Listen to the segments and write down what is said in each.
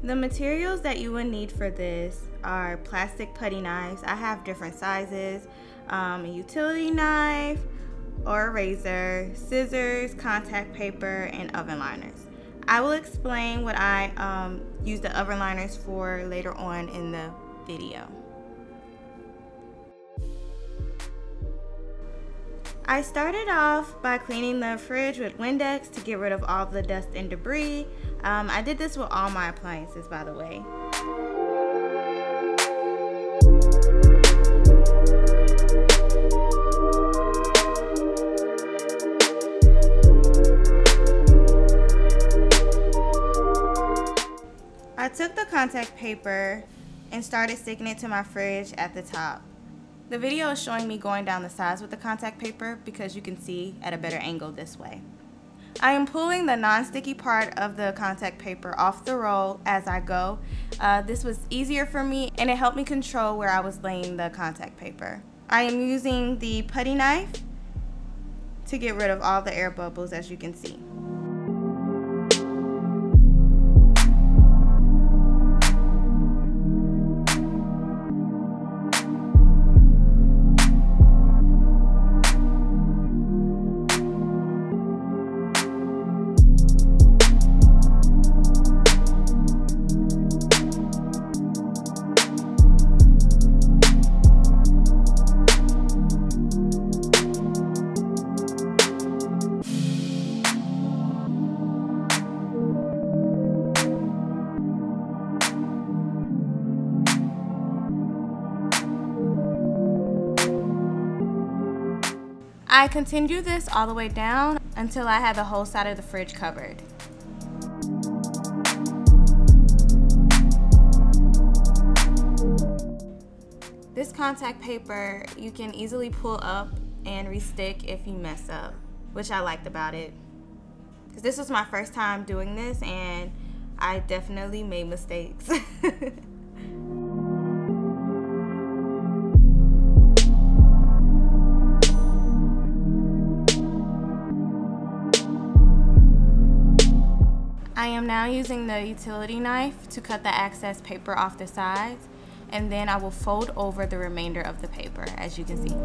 The materials that you would need for this are plastic putty knives. I have different sizes, a utility knife or a razor, scissors, contact paper, and oven liners. I will explain what I use the oven liners for later on in the video. I started off by cleaning the fridge with Windex to get rid of all the dust and debris. I did this with all my appliances, by the way. I took the contact paper and started sticking it to my fridge at the top. The video is showing me going down the sides with the contact paper because you can see at a better angle this way. I am pulling the non-sticky part of the contact paper off the roll as I go. This was easier for me and it helped me control where I was laying the contact paper. I am using the putty knife to get rid of all the air bubbles, as you can see. I continue this all the way down until I have the whole side of the fridge covered. This contact paper you can easily pull up and restick if you mess up, which I liked about it. Because this was my first time doing this and I definitely made mistakes. I am now using the utility knife to cut the excess paper off the sides, and then I will fold over the remainder of the paper, as you can see.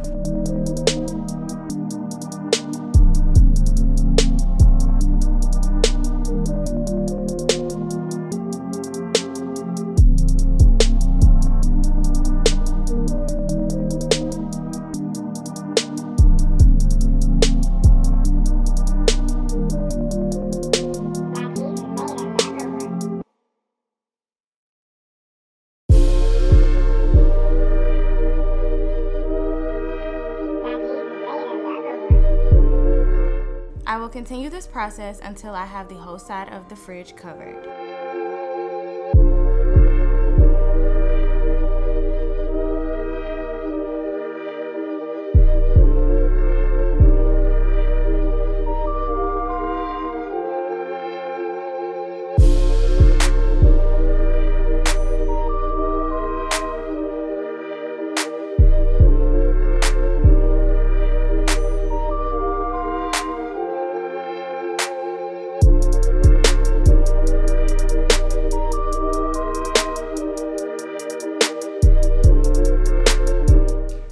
I will continue this process until I have the whole side of the fridge covered.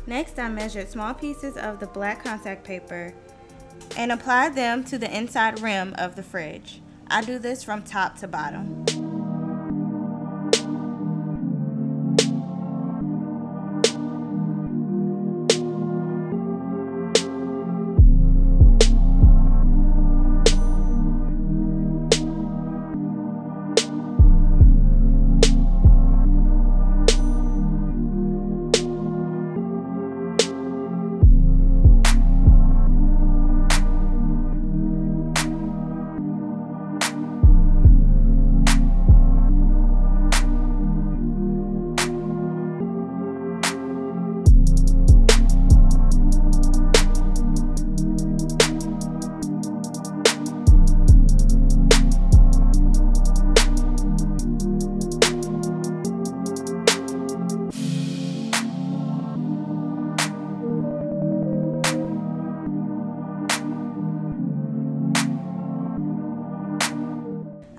Next, I measured small pieces of the black contact paper and applied them to the inside rim of the fridge. I do this from top to bottom.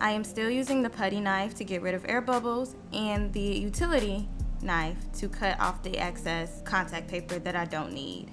I am still using the putty knife to get rid of air bubbles and the utility knife to cut off the excess contact paper that I don't need.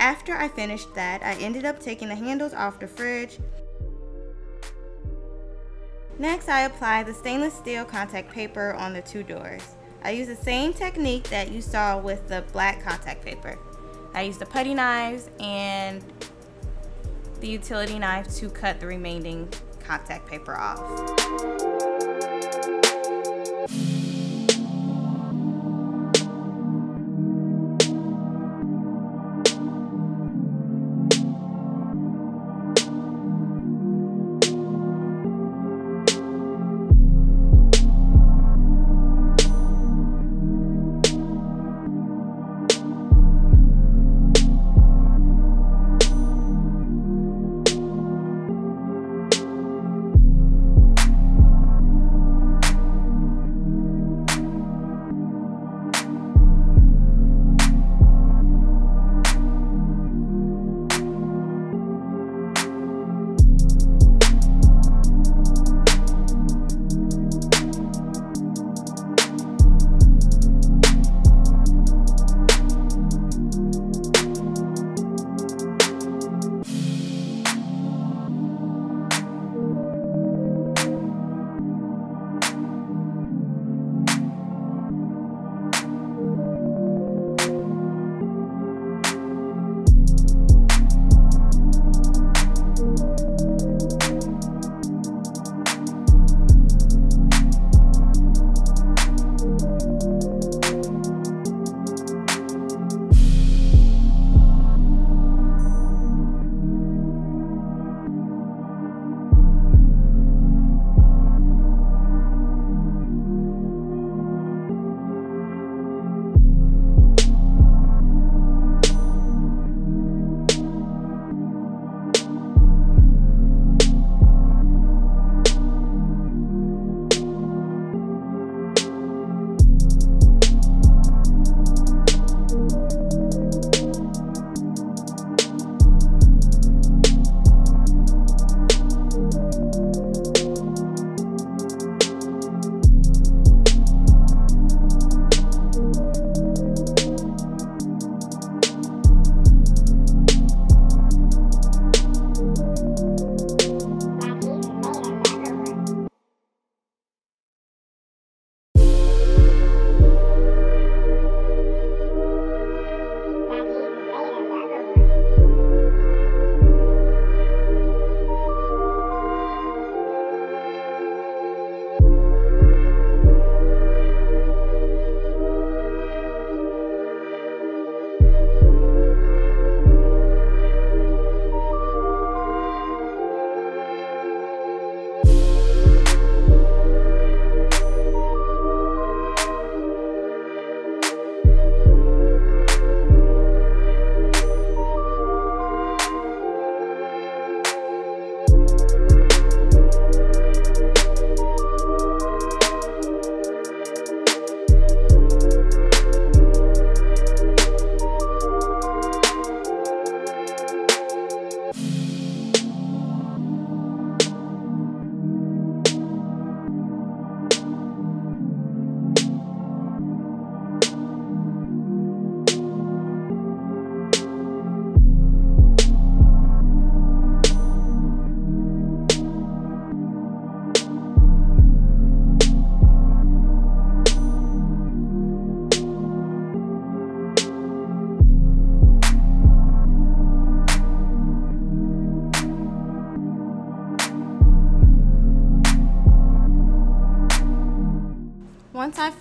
After I finished that, I ended up taking the handles off the fridge. Next, I applied the stainless steel contact paper on the two doors. I used the same technique that you saw with the black contact paper. I used the putty knives and the utility knife to cut the remaining contact paper off.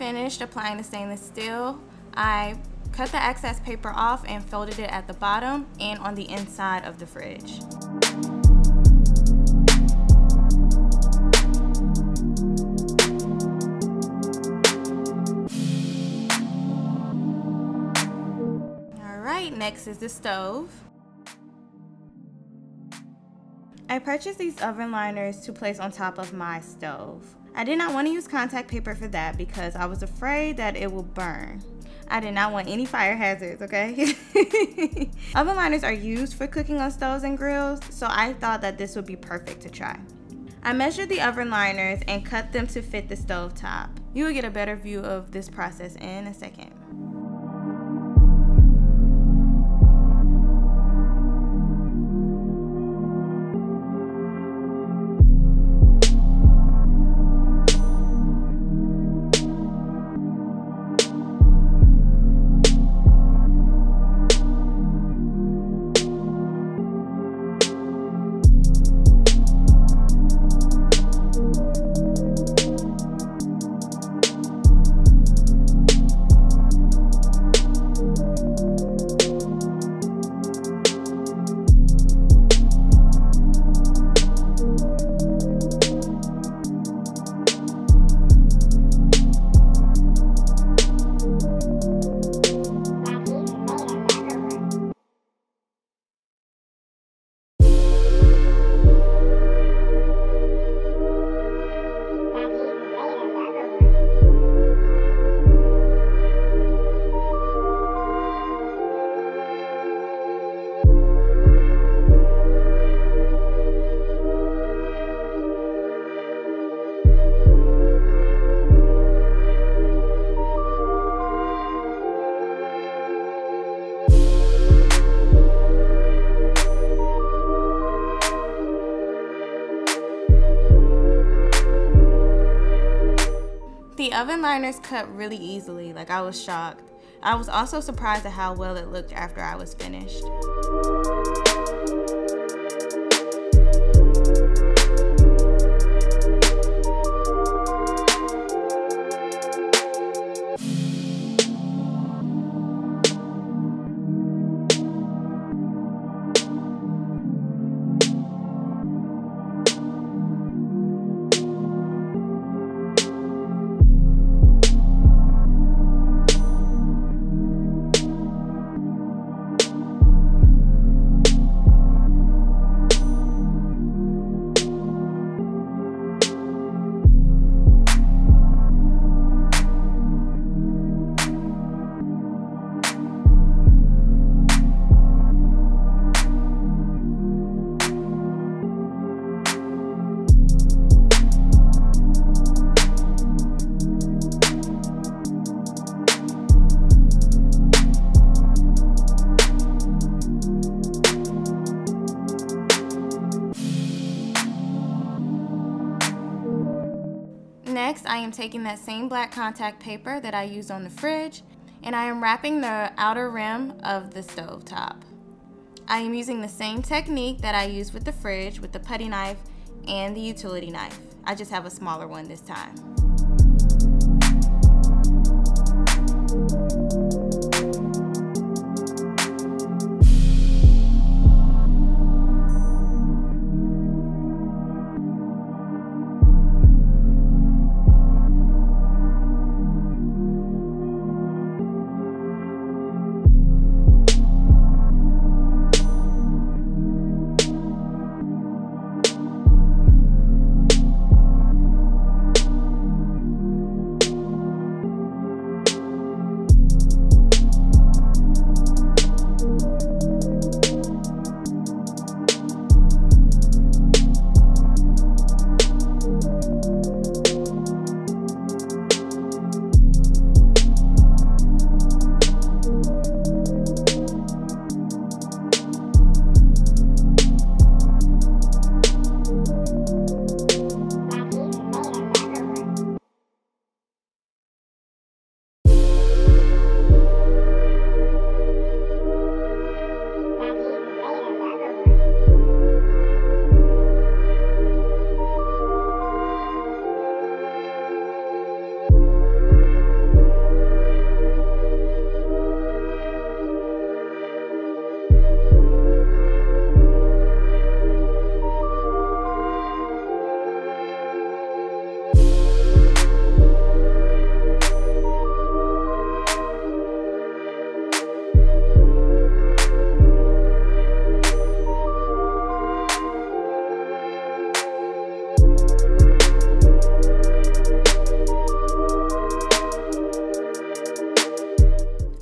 finished applying the stainless steel, I cut the excess paper off and folded it at the bottom and on the inside of the fridge. Alright, next is the stove. I purchased these oven liners to place on top of my stove. I did not want to use contact paper for that because I was afraid that it will burn. I did not want any fire hazards, okay? Oven liners are used for cooking on stoves and grills, so I thought that this would be perfect to try. I measured the oven liners and cut them to fit the stove top. You will get a better view of this process in a second. The oven liners cut really easily, like I was shocked. I was also surprised at how well it looked after I was finished. Next, I am taking that same black contact paper that I used on the fridge, and I am wrapping the outer rim of the stove top. I am using the same technique that I used with the fridge with the putty knife and the utility knife. I just have a smaller one this time.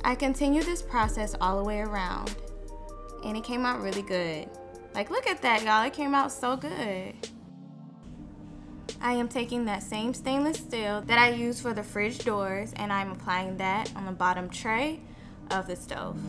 I continued this process all the way around, and it came out really good. Like, look at that, y'all. It came out so good. I am taking that same stainless steel that I used for the fridge doors, and I'm applying that on the bottom tray of the stove.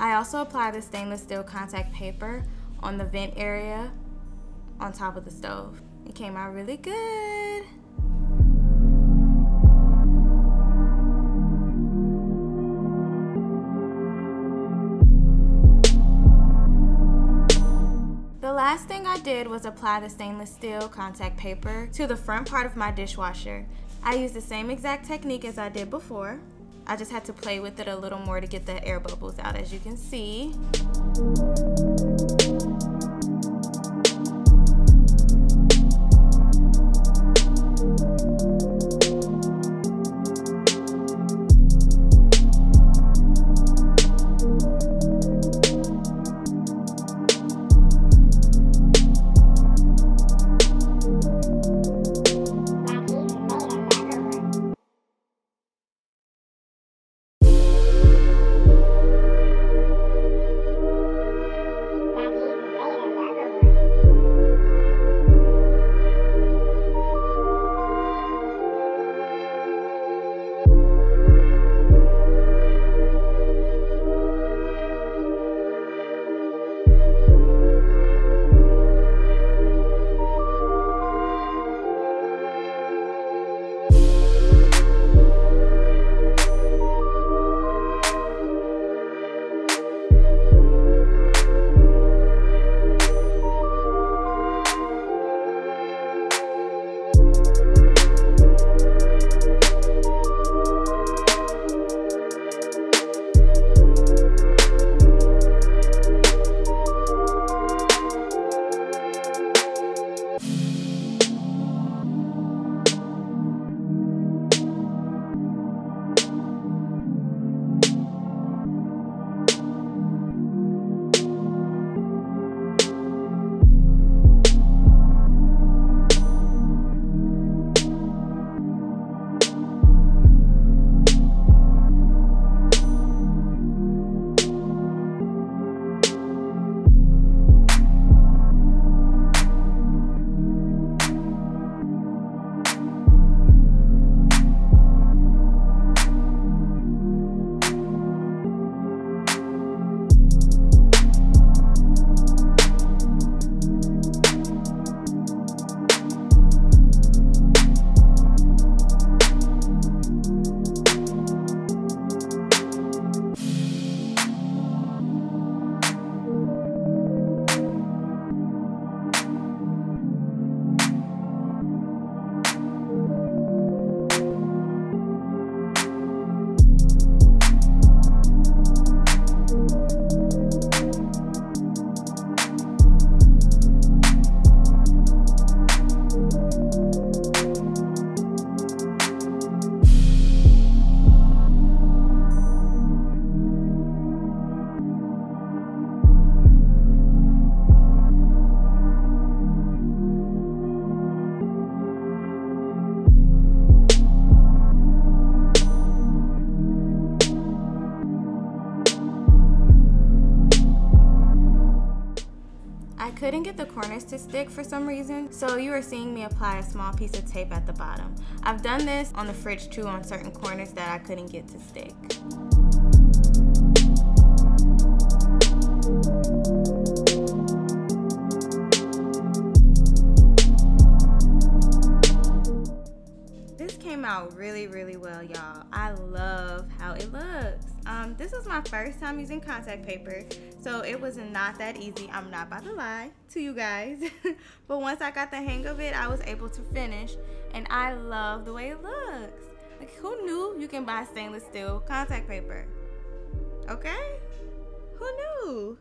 I also apply the stainless steel contact paper on the vent area on top of the stove. It came out really good. The last thing I did was apply the stainless steel contact paper to the front part of my dishwasher. I used the same exact technique as I did before. I just had to play with it a little more to get the air bubbles out, as you can see. couldn't get the corners to stick for some reason, so you are seeing me apply a small piece of tape at the bottom. I've done this on the fridge too on certain corners that I couldn't get to stick. This came out really well, y'all. I love how it looks. This was my first time using contact paper, so it was not that easy. I'm not about to lie to you guys. But once I got the hang of it, I was able to finish, and I love the way it looks. Like, who knew you can buy stainless steel contact paper? Okay? Who knew?